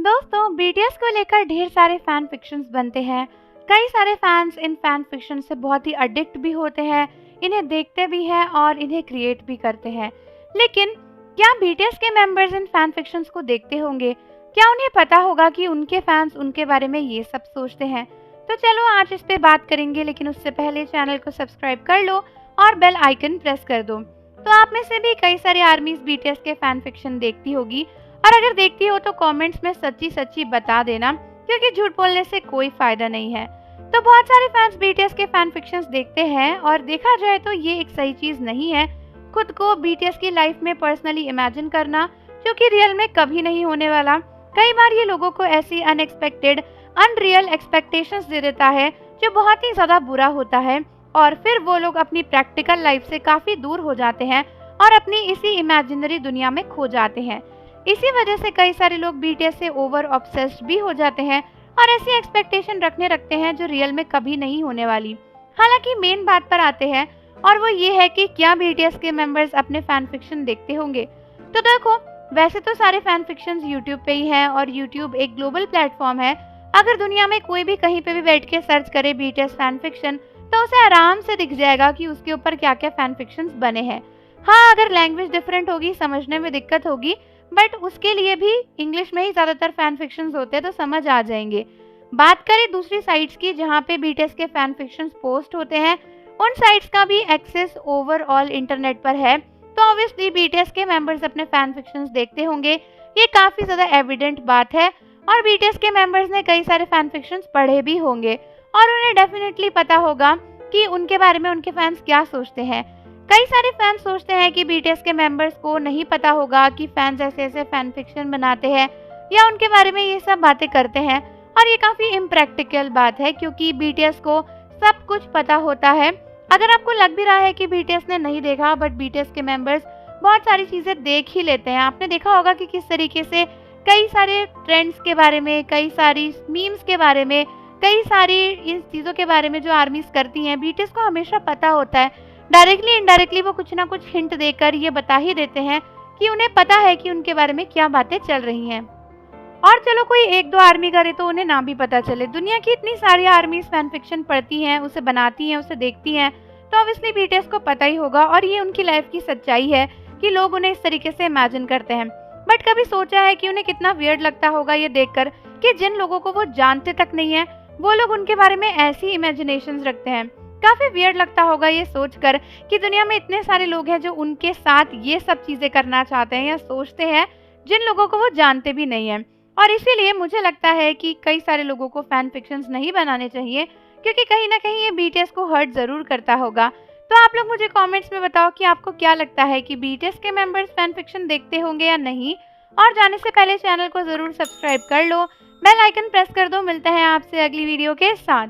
दोस्तों बीटीएस को लेकर ढेर सारे फैन फिक्शंस बनते हैं। कई सारे फैंस इन फैन फिक्शन से बहुत ही अडिक्ट भी होते हैं, इन्हें देखते भी हैं और इन्हें क्रिएट भी करते हैं। लेकिन क्या बीटीएस के मेंबर्स इन फैन फिक्शंस को देखते होंगे? क्या उन्हें पता होगा कि उनके फैंस उनके बारे में ये सब सोचते हैं? तो चलो आज इस पे बात करेंगे, लेकिन उससे पहले चैनल को सब्सक्राइब कर लो और बेल आइकन प्रेस कर दो। तो आप में से भी कई सारे आर्मीज बीटीएस के फैन फिक्शन देखती होगी, और अगर देखती हो तो कमेंट्स में सच्ची सच्ची बता देना, क्योंकि झूठ बोलने से कोई फायदा नहीं है। तो बहुत सारे फैंस बीटीएस के फैन फिक्शंस देखते हैं, और देखा जाए तो ये एक सही चीज नहीं है खुद को बीटीएस की लाइफ में पर्सनली इमेजिन करना, जो कि रियल में कभी नहीं होने वाला। कई बार ये लोगों को ऐसी अनएक्सपेक्टेड अनरियल एक्सपेक्टेशंस दे देता है जो बहुत ही ज्यादा बुरा होता है, और फिर वो लोग अपनी प्रैक्टिकल लाइफ से काफी दूर हो जाते हैं और अपनी इसी इमेजिनरी दुनिया में खो जाते हैं। इसी वजह से कई सारे लोग बीटीएस से ओवर ऑब्सेस्ड भी हो जाते हैं और ऐसी एक्सपेक्टेशन रखते हैं जो रियल में कभी नहीं होने वाली। हालांकि मेन बात पर आते हैं, और वो ये है कि क्या बीटीएस के मेंबर्स अपने फैन फिक्शन देखते होंगे। तो देखो, वैसे तो सारे फैन फिक्शंस यूट्यूब पे ही हैं, और यूट्यूब एक ग्लोबल प्लेटफॉर्म है। अगर दुनिया में कोई भी कहीं पे भी बैठ के सर्च करे बीटीएस फैन फिक्शन, तो उसे आराम से दिख जाएगा कि उसके ऊपर क्या क्या फैन फिक्शंस बने हैं। हाँ, अगर लैंग्वेज डिफरेंट होगी, समझने में दिक्कत होगी, बट उसके लिए भी इंग्लिश में ही ज्यादातर फैन फिक्शंस होते हैं, तो समझ आ जाएंगे। बात करें दूसरी साइट्स की जहाँ पे बीटीएस के फैन फिक्शंस पोस्ट होते हैं, उन साइट्स का भी एक्सेस ओवरऑल इंटरनेट पर है, तो ऑब्वियसली बीटीएस के मेंबर्स अपने फैन फिक्शंस देखते होंगे। ये काफी ज्यादा एविडेंट बात है, और बीटीएस के मेंबर्स ने कई सारे फैन फिक्शंस पढ़े भी होंगे, और उन्हें डेफिनेटली पता होगा कि उनके बारे में उनके फैंस क्या सोचते हैं। कई सारे फैंस सोचते हैं कि बीटीएस के मेंबर्स को नहीं पता होगा कि फैंस ऐसे ऐसे फैन फिक्शन बनाते हैं या उनके बारे में ये सब बातें करते हैं, और ये काफी इम्प्रैक्टिकल बात है, क्योंकि बीटीएस को सब कुछ पता होता है। अगर आपको लग भी रहा है कि बीटीएस ने नहीं देखा, बट बीटीएस के मेंबर्स बहुत सारी चीजें देख ही लेते हैं। आपने देखा होगा कि किस तरीके से कई सारे ट्रेंड्स के बारे में, कई सारी मीम्स के बारे में, कई सारी इन चीजों के बारे में जो आर्मीज करती हैं, बीटीएस को हमेशा पता होता है। डायरेक्टली इनडायरेक्टली वो कुछ ना कुछ हिंट देकर ये बता ही देते हैं कि उन्हें पता है कि उनके बारे में क्या बातें चल रही हैं। और चलो कोई एक दो आर्मी करे तो उन्हें ना भी पता चले, दुनिया की इतनी सारी आर्मीज फैन फिक्शन पढ़ती हैं, उसे बनाती हैं, उसे देखती हैं, तो ऑब्वियसली बीटीएस को पता ही होगा। और ये उनकी लाइफ की सच्चाई है कि लोग उन्हें इस तरीके से इमेजिन करते हैं। बट कभी सोचा है कि उन्हें कितना वियर्ड लगता होगा ये देखकर कि जिन लोगों को वो जानते तक नहीं है, वो लोग उनके बारे में ऐसी इमेजिनेशंस रखते हैं। काफी वियर्ड लगता होगा ये सोचकर कि दुनिया में इतने सारे लोग हैं जो उनके साथ ये सब चीजें करना चाहते हैं या सोचते हैं, जिन लोगों को वो जानते भी नहीं है। और इसीलिए मुझे लगता है कि कई सारे लोगों को फैन फिक्शंस नहीं बनाने चाहिए, क्योंकि कहीं ना कहीं ये बीटीएस को हर्ट जरूर करता होगा। तो आप लोग मुझे कमेंट्स में बताओ कि आपको क्या लगता है कि बीटीएस के मेंबर्स फैन फिक्शन देखते होंगे या नहीं। और जाने से पहले चैनल को जरूर सब्सक्राइब कर लो, बेल आइकन प्रेस कर दो। मिलते हैं आपसे अगली वीडियो के साथ।